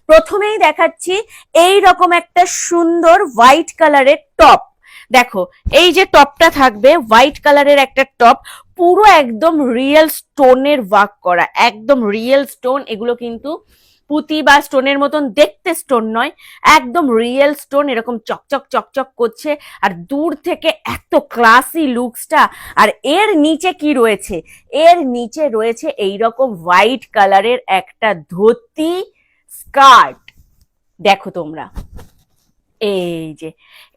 প্রথমেই দেখাচ্ছি এই রকম একটা সুন্দর হোয়াইট কালারের টপ। দেখো এই যে টপটা থাকবে হোয়াইট কালারের একটা টপ, পুরো একদম রিয়েল স্টোনের ওয়ার্ক করা, একদম রিয়েল স্টোন। এগুলো কিন্তু পুঁতি বা স্টোনের মতন দেখতে স্টোন নয়, একদম রিয়েল স্টোন, এরকম চকচক চকচক করছে। আর দূর থেকে এত ক্লাসি লুকসটা। আর এর নিচে কি রয়েছে, এর নিচে রয়েছে এইরকম হোয়াইট কালারের একটা ধুতি স্কার্ট। দেখো তোমরা এই যে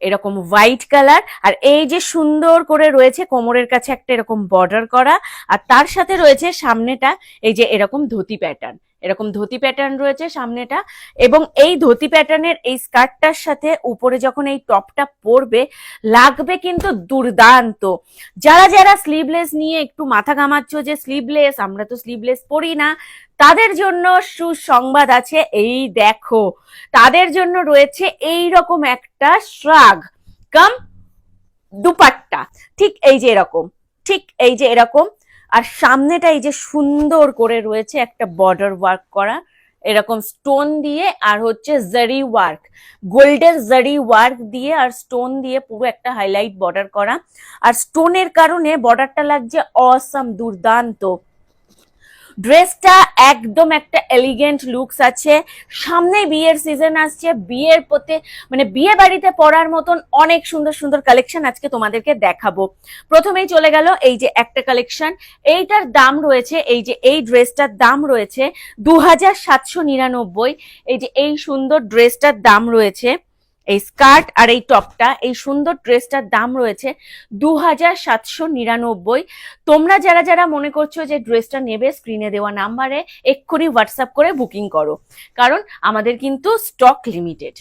এরকম হোয়াইট কালার, আর এই যে সুন্দর করে রয়েছে কোমরের কাছে একটা এরকম বর্ডার করা, আর তার সাথে রয়েছে সামনেটা এই যে এরকম ধুতি প্যাটার্ন, এরকম ধুতি প্যাটার্ন রয়েছে সামনেটা। এবং এই ধুতি প্যাটার্নের এই স্কার্টটার সাথে উপরে যখন এই টপটা পরবে লাগবে কিন্তু দুর্দান্ত। যারা যারা স্লিভলেস নিয়ে একটু মাথা ঘামাচ্ছ যে স্লিভলেস, আমরা তো স্লিভলেস পরি না, তাদের জন্য সুসংবাদ আছে। এই দেখো তাদের জন্য রয়েছে এই রকম একটা শ্রাগ কাম দুপাট্টা, ঠিক এই যে এরকম, ঠিক এই যে এরকম। আর সামনেটা এই যে সুন্দর করে রয়েছে একটা বর্ডার ওয়ার্ক করা এরকম স্টোন দিয়ে, আর হচ্ছে জারি ওয়ার্ক, গোল্ডেন জারি ওয়ার্ক দিয়ে আর স্টোন দিয়ে পুরো একটা হাইলাইট বর্ডার করা। আর স্টোনের কারণে বর্ডারটা লাগছে অসাম, দুর্দান্ত। ড্রেসটা একদম একটা এলিগেন্ট লুকস আছে। সামনে বিয়ের সিজন আসছে, বিয়ের পথে মানে বিয়ে বাড়িতে পরার মতন অনেক সুন্দর সুন্দর কালেকশন আজকে তোমাদেরকে দেখাবো। প্রথমেই চলে গেল এই যে একটা কালেকশন, এইটার দাম রয়েছে, এই যে এই ড্রেসটার দাম রয়েছে 2799। এই যে এই সুন্দর ড্রেসটার দাম রয়েছে, এই স্কার্ট আর এই টপটা, এই সুন্দর ড্রেসটার দাম রয়েছে 2799। তোমরা যারা যারা মনে করছো যে ড্রেসটা নেবে, স্ক্রিনে দেওয়া নাম্বারে এক্ষুনি হোয়াটসঅ্যাপ করে বুকিং করো, কারণ আমাদের কিন্তু স্টক লিমিটেড।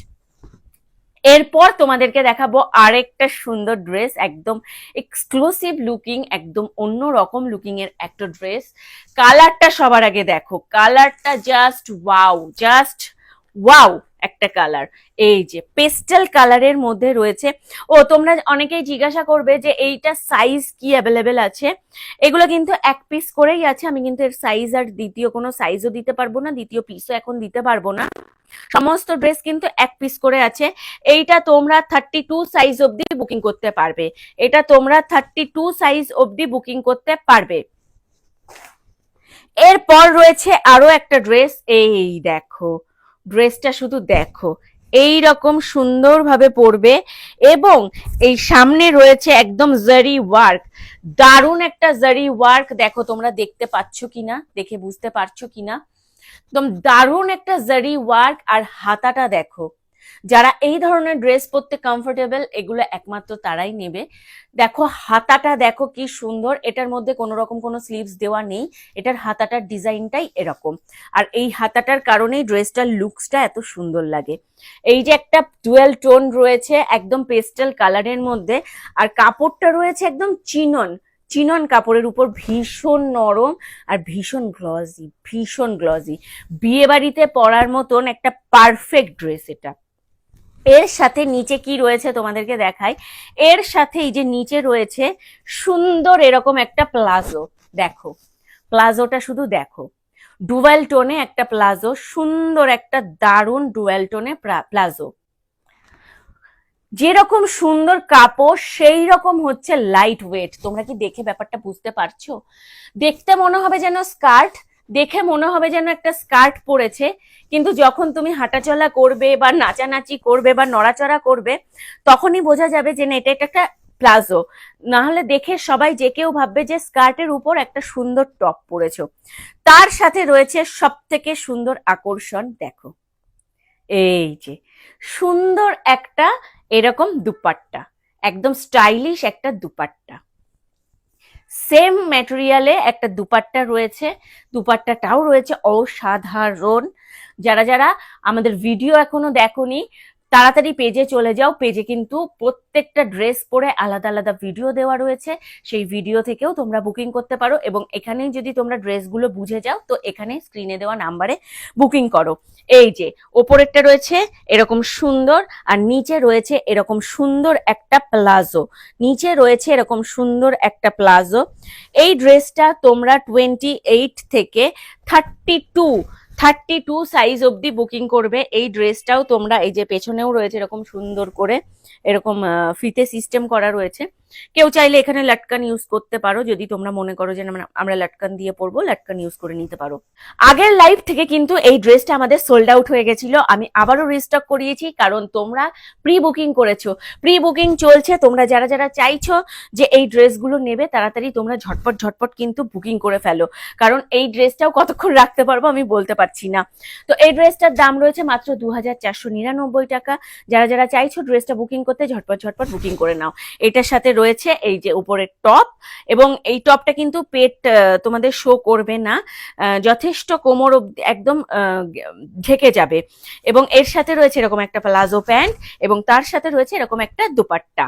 এরপর তোমাদেরকে দেখাবো আরেকটা সুন্দর ড্রেস, একদম এক্সক্লুসিভ লুকিং, একদম অন্য রকম লুকিং এর একটা ড্রেস। কালারটা সবার আগে দেখো, কালারটা জাস্ট ওয়াও, জাস্ট ওয়াও একটা কালার। এই যে পেস্টেল কালারের মধ্যে রয়েছে। ও তোমরা অনেকেই জিজ্ঞাসা করবে যে এইটা সাইজ কি অ্যাভেলেবেল আছে। এগুলো কিন্তু এক পিস করেই আছে, আমি কিন্তু এর সাইজ আর দ্বিতীয় কোনো সাইজও দিতে পারবো না, দ্বিতীয় পিসও এখন দিতে পারবো না। সমস্ত ড্রেস কিন্তু এক পিস করে আছে। এইটা তোমরা 32 সাইজ অবধি বুকিং করতে পারবে, এটা তোমরা 32 সাইজ অবধি বুকিং করতে পারবে। এরপর রয়েছে আরো একটা ড্রেস, এই দেখো ড্রেসটা শুধু দেখো, এই রকম সুন্দর ভাবে পরবে এবং এই সামনে রয়েছে একদম জারি ওয়ার্ক, দারুণ একটা জারি ওয়ার্ক। দেখো তোমরা দেখতে পাচ্ছ কিনা, দেখে বুঝতে পারছো কিনা, একদম দারুণ একটা জারি ওয়ার্ক। আর হাতাটা দেখো, যারা এই ধরনের ড্রেস পরতে কমফোর্টেবল, এগুলো একমাত্র তারাই নেবে। দেখো হাতাটা দেখো কি সুন্দর, এটার মধ্যে কোনো রকম কোনো স্লিভস দেওয়া নেই, এটার হাতাটার ডিজাইনটাই এরকম। আর এই হাতাটার কারণেই ড্রেসটার লুকসটা এত সুন্দর লাগে। এই যে একটা ডুয়েল টোন রয়েছে একদম পেস্টেল কালারের মধ্যে, আর কাপড়টা রয়েছে একদম চিনন চিনন কাপড়ের উপর, ভীষণ নরম আর ভীষণ গ্লজি, ভীষণ গ্লজি। বিয়ে বাড়িতে পরার মতন একটা পারফেক্ট ড্রেস এটা। এর সাথে নিচে কি রয়েছে তোমাদেরকে দেখাই, এর সাথে এই যে নিচে রয়েছে সুন্দর এরকম একটা প্লাজো। দেখো প্লাজোটা শুধু দেখো, ডুয়াল টোনে একটা প্লাজো, সুন্দর একটা দারুণ ডুয়াল টোনে প্লাজো। যেরকম সুন্দর কাপড় সেই রকম হচ্ছে লাইট ওয়েট। তোমরা কি দেখে ব্যাপারটা বুঝতে পারছো? দেখতে মনে হবে যেন স্কার্ট, দেখে মনে হবে যেন একটা স্কার্ট পরেছে, কিন্তু যখন তুমি হাঁটাচলা করবে বা নাচানাচি করবে বা নড়াচড়া করবে, তখনই বোঝা যাবে যে না এটা একটা প্লাজো। না হলে দেখে সবাই যে কেউ ভাববে যে স্কার্টের উপর একটা সুন্দর টপ পরেছো। তার সাথে রয়েছে সব থেকে সুন্দর আকর্ষণ, দেখো এই যে সুন্দর একটা এরকম দুপাট্টা, একদম স্টাইলিশ একটা দুপাট্টা, সেম ম্যাটেরিয়ালে একটা দুপাট্টা রয়েছে, দুপাট্টাটাও রয়েছে অসাধারণ। যারা যারা আমাদের ভিডিও এখনো দেখোনি, তাড়াতাড়ি পেজে চলে যাও, পেজে কিন্তু প্রত্যেকটা ড্রেস পরে আলাদা আলাদা ভিডিও দেওয়া রয়েছে, সেই ভিডিও থেকেও তোমরা বুকিং করতে পারো। এবং এখানেই যদি তোমরা ড্রেসগুলো বুঝে যাও তো এখানে স্ক্রিনে দেওয়া নাম্বারে বুকিং করো। এই যে ওপরেরটা রয়েছে এরকম সুন্দর, আর নিচে রয়েছে এরকম সুন্দর একটা প্লাজো, নিচে রয়েছে এরকম সুন্দর একটা প্লাজো। এই ড্রেসটা তোমরা 28 থেকে 32 32 সাইজ অবধি বুকিং করবে। এই ড্রেসটাও তোমরা এই যে পেছনেও রয়েছে এরকম সুন্দর করে এরকম ফিতে সিস্টেম করা রয়েছে। কেউ চাইলে এখানে লটকান ইউজ করতে পারো, যদি তোমরা মনে করো যে আমরা লটকান দিয়ে পরবো, লটকান ইউজ করে নিতে পারো। আগের লাইভ থেকে কিন্তু এই ড্রেসটা আমাদের সোল্ড আউট হয়ে গেছিল, আমি আবারও রিস্টক করিয়েছি কারণ তোমরা প্রি বুকিং করেছো, প্রি বুকিং চলছে। তোমরা যারা যারা চাইছো যে এই ড্রেসগুলো নেবে তাড়াতাড়ি তোমরা ঝটপট ঝটপট কিন্তু বুকিং করে ফেলো, কারণ এই ড্রেসটাও কতক্ষণ রাখতে পারবো আমি বলতে পারছি না। তো এই ড্রেসটার দাম রয়েছে মাত্র 2499 টাকা। যারা যারা চাইছো ড্রেসটা বুকিং করতে ঝটপট ঝটপট বুকিং করে নাও। এটার সাথে রয়েছে এই যে উপরের টপ, এবং এই টপটা কিন্তু পেট তোমাদের শো করবে না, যথেষ্ট কোমর একদম ঢেকে যাবে। এবং এর সাথে রয়েছে এরকম একটা প্লাজো প্যান্ট, এবং তার সাথে রয়েছে এরকম একটা দুপাট্টা।